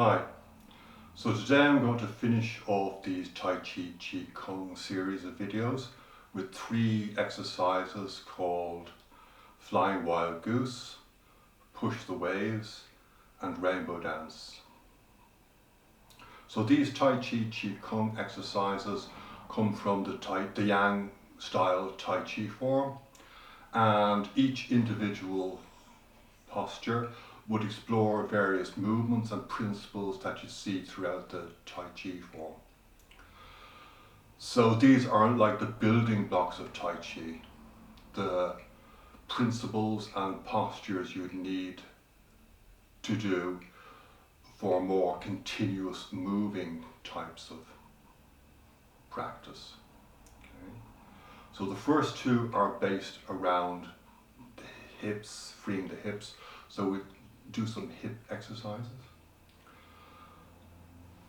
Hi, so today I'm going to finish off these Tai Chi Chi Kung series of videos with 3 exercises called Flying Wild Goose, Push the Waves and Rainbow Dance. So these Tai Chi Chi Kung exercises come from the Yang style Tai Chi form, and each individual posture would explore various movements and principles that you see throughout the Tai Chi form. So these are like the building blocks of Tai Chi, the principles and postures you'd need to do for more continuous moving types of practice. Okay. So the first 2 are based around the hips, freeing the hips. So we do some hip exercises.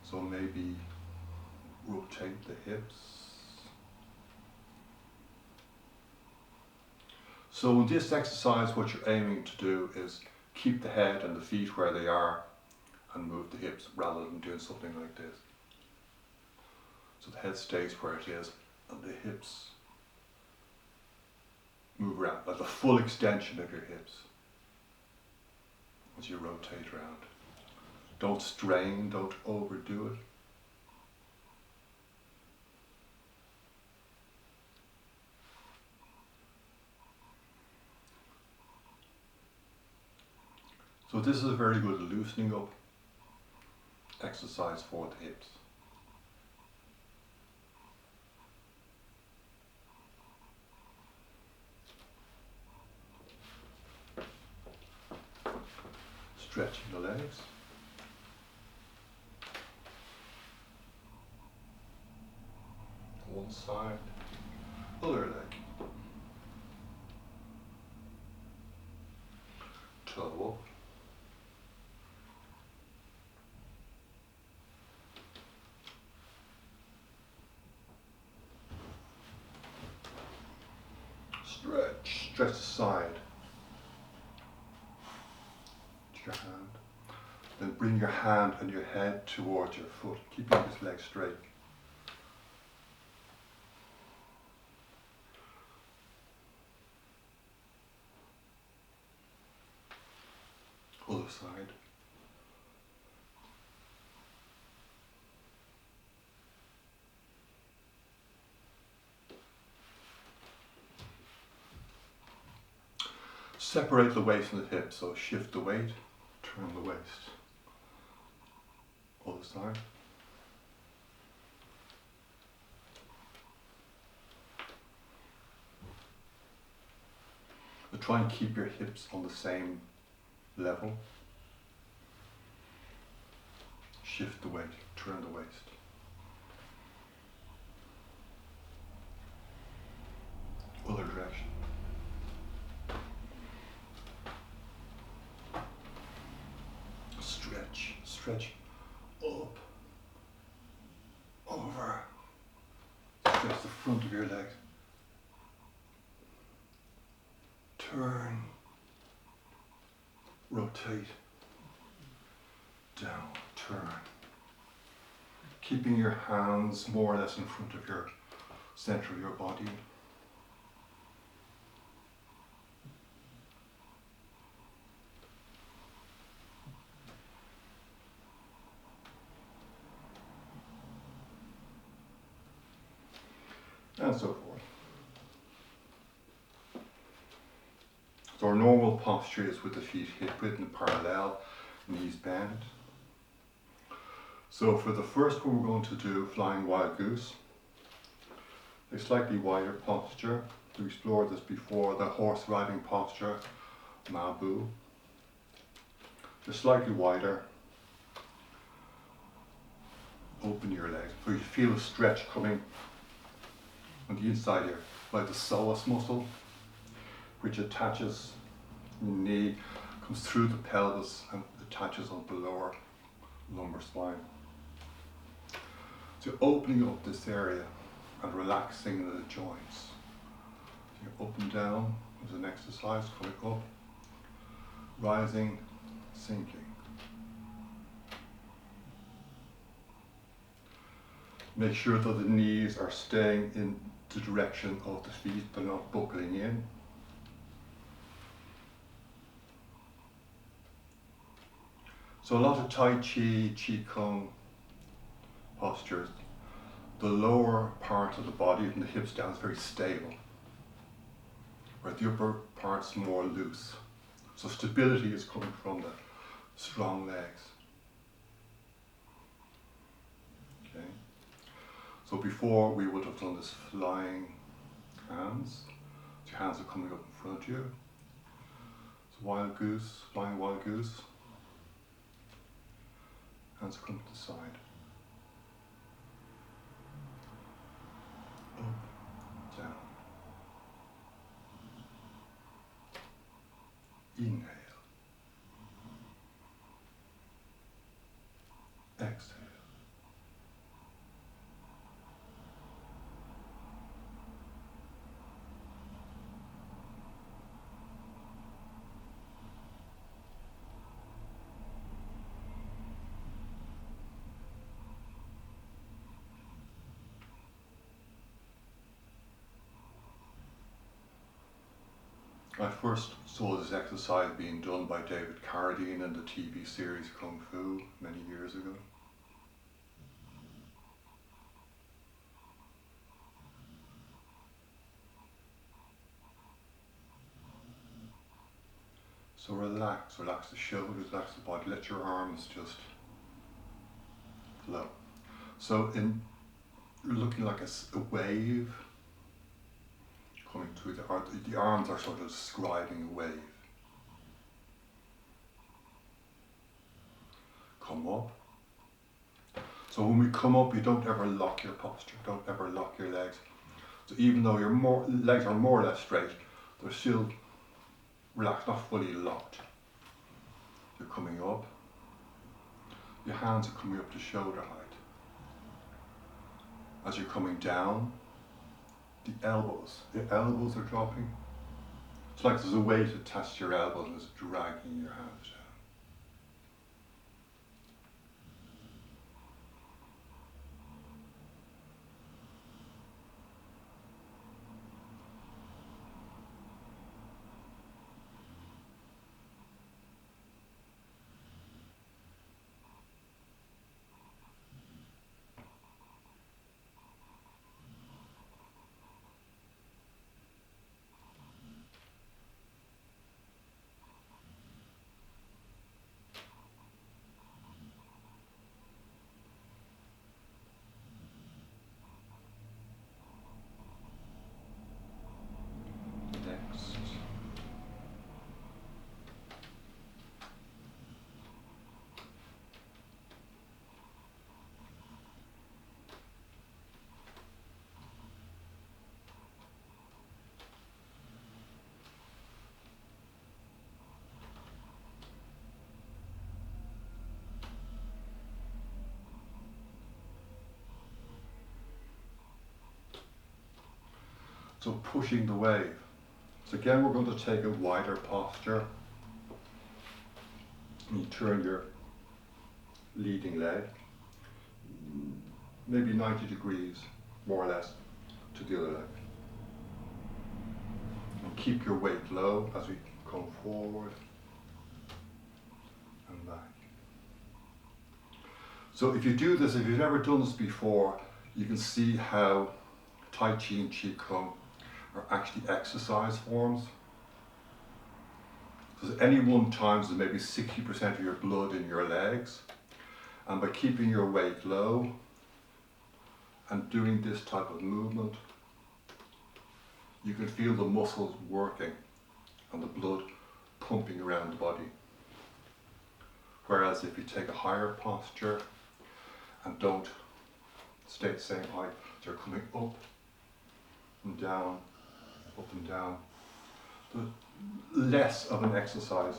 So maybe rotate the hips. So in this exercise, what you're aiming to do is keep the head and the feet where they are and move the hips rather than doing something like this. So the head stays where it is and the hips move around, like the full extension of your hips as you rotate around. Don't strain, don't overdo it. So this is a very good loosening up exercise for the hips. Stretching the legs. One side, other leg. Toe up. Stretch the side. Your hand. Then bring your hand and your head towards your foot, keeping this leg straight. Other side. Separate the waist and the hips, so shift the weight, turn the waist. Other side. But try and keep your hips on the same level. Shift the weight, turn the waist. Other direction. Stretch up, over, stretch the front of your leg, turn, rotate, down, turn, keeping your hands more or less in front of your center of your body. And so forth. So our normal posture is with the feet hip width and parallel, knees bent. So for the first one we're going to do Flying Wild Goose, a slightly wider posture. We explored this before, the horse riding posture, Mabu. Just slightly wider. Open your legs, so you feel a stretch coming on the inside here, like the psoas muscle, which attaches the knee, comes through the pelvis and attaches on the lower lumbar spine. So opening up this area and relaxing the joints. So you're up and down as an exercise, coming up, rising, sinking. Make sure that the knees are staying in the direction of the feet, they're not buckling in. So a lot of Tai Chi, Qi Kong postures, the lower part of the body from the hips down is very stable, where the upper part's more loose. So stability is coming from the strong legs. Okay. So before we would have done this flying hands. So your hands are coming up in front of you. So wild goose, flying wild goose. Hands are coming to the side. Up, down. Inhale. Exhale. I first saw this exercise being done by David Carradine in the TV series Kung Fu many years ago. So relax the shoulders, relax the body, let your arms just flow. So you're looking like a wave coming through the arms are sort of describing a wave. Come up. So when we come up, you don't ever lock your posture, don't ever lock your legs. So even though your legs are more or less straight, they're still relaxed, not fully locked. You're coming up. Your hands are coming up to shoulder height. As you're coming down, the elbows are dropping. It's like there's a weight attached to your elbows and it's dragging your hands down. Next. So pushing the wave. So again, we're going to take a wider posture. And you turn your leading leg, maybe 90 degrees, more or less, to the other leg. And keep your weight low as we come forward and back. So if you do this, if you've never done this before, you can see how Tai Chi and Qi Kong are actually exercise forms. So at any one time, there's maybe 60% of your blood in your legs. And by keeping your weight low and doing this type of movement, you can feel the muscles working and the blood pumping around the body. Whereas if you take a higher posture and don't stay the same height, so you're coming up and down, there's less of an exercise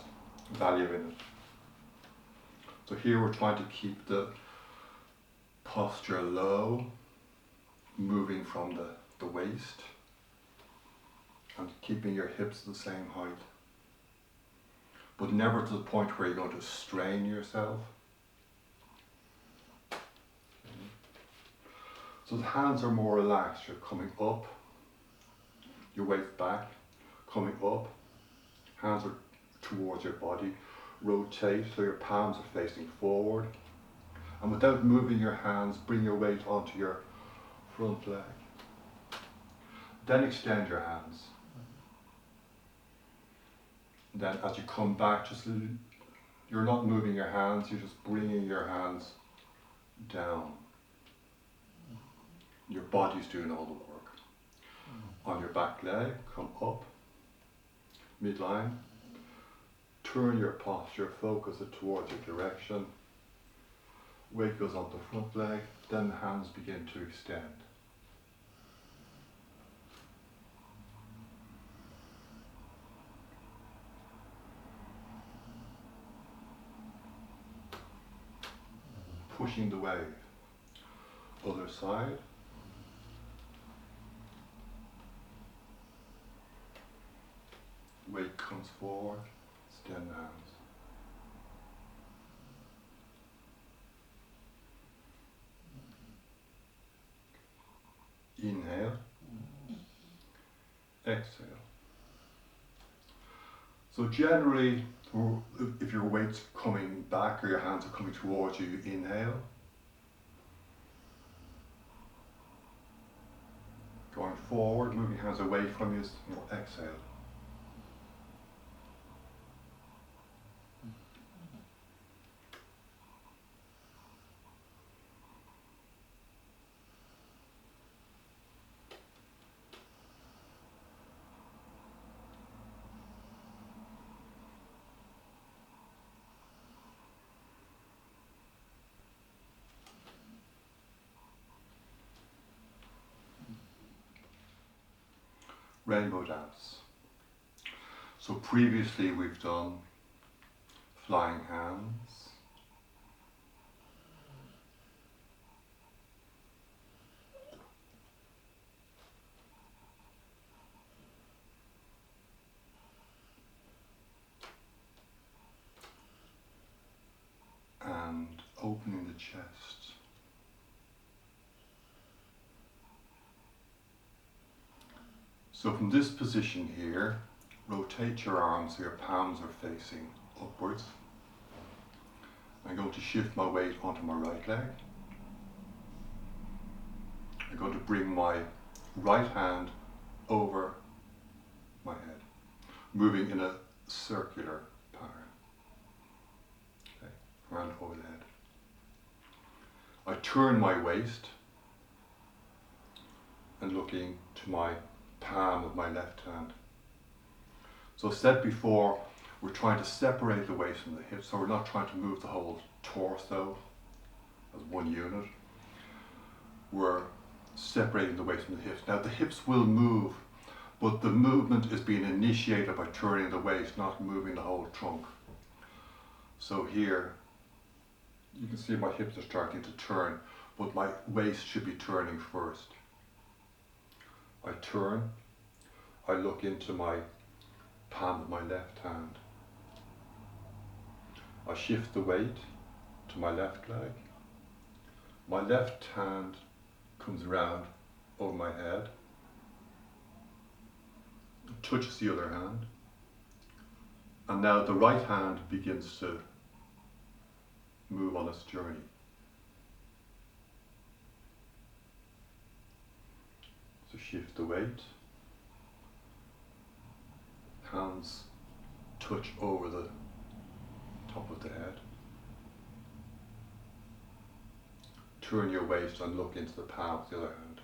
value in it. So here we're trying to keep the posture low, moving from the waist and keeping your hips the same height, but never to the point where you're going to strain yourself. So the hands are more relaxed. You're coming up, your weight back, coming up, hands are towards your body. Rotate so your palms are facing forward. And without moving your hands, bring your weight onto your front leg. Then extend your hands. Then as you come back, you're not moving your hands, you're just bringing your hands down. Your body's doing all the work. On your back leg, come up, midline. Turn your posture, focus it towards your direction. Weight goes onto the front leg, then the hands begin to extend. Pushing the wave. Other side. Weight comes forward, extend the hands. Inhale, exhale. So generally, if your weight's coming back or your hands are coming towards you, you inhale. Going forward, moving hands away from you, you'll exhale. Rainbow dance. So previously we've done flying hands, and opening the chest. So from this position here, rotate your arms so your palms are facing upwards. I'm going to shift my weight onto my right leg. I'm going to bring my right hand over my head, moving in a circular pattern. Okay, around over the head. I turn my waist and looking to my palm of my left hand. So as said before, we're trying to separate the waist from the hips, so we're not trying to move the whole torso as one unit. We're separating the waist from the hips. Now the hips will move, but the movement is being initiated by turning the waist, not moving the whole trunk. So here, you can see my hips are starting to turn, but my waist should be turning first. I turn, I look into my palm of my left hand. I shift the weight to my left leg. My left hand comes around over my head, touches the other hand, and now the right hand begins to move on its journey. So shift the weight, hands touch over the top of the head. Turn your waist and look into the palm of the other hand.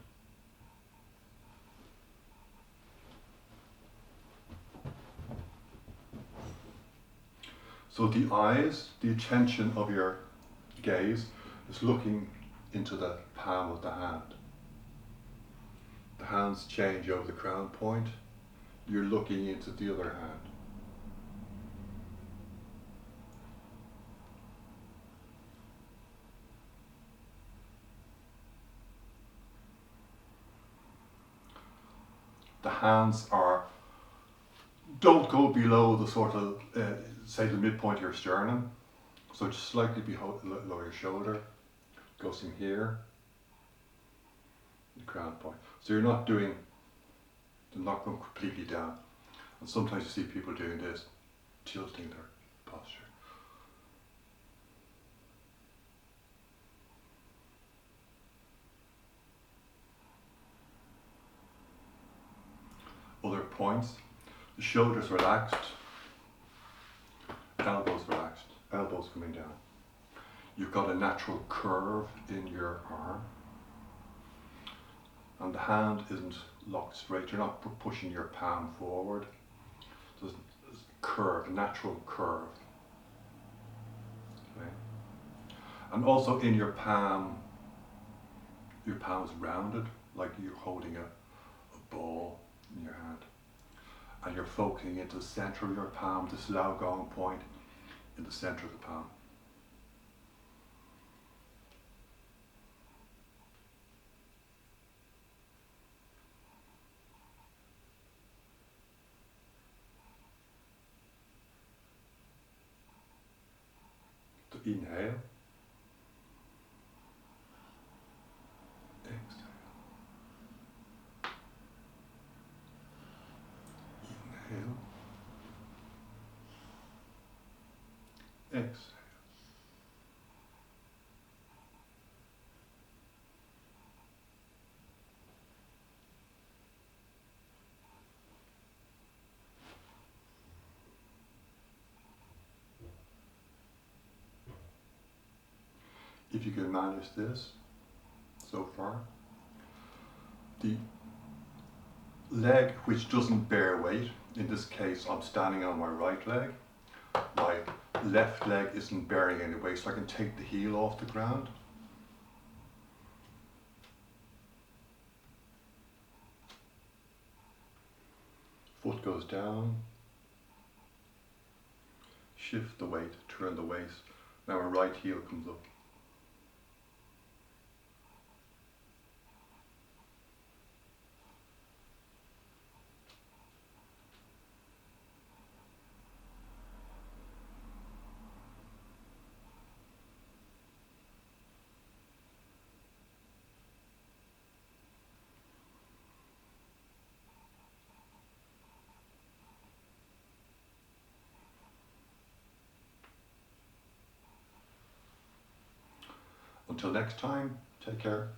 So the eyes, the attention of your gaze is looking into the palm of the hand. The hands change over the crown point. You're looking into the other hand. The hands don't go below the sort of, say the midpoint of your sternum. So just slightly below your shoulder. Goes from here. the crown point. So you're not going completely down. And sometimes you see people doing this, tilting their posture. Other points, the shoulders relaxed, elbows relaxed, elbows coming down. You've got a natural curve in your arm, and the hand isn't locked straight. You're not pushing your palm forward. There's a curve, a natural curve. Okay. And also in your palm is rounded, like you're holding a ball in your hand. And you're focusing into the center of your palm, this Laogong point in the center of the palm. So inhale. Exhale. Inhale. Exhale. If you can manage this so far, the leg which doesn't bear weight, in this case I'm standing on my right leg, my left leg isn't bearing any weight, so I can take the heel off the ground. Foot goes down, shift the weight, turn the waist, now my right heel comes up. Until next time, take care.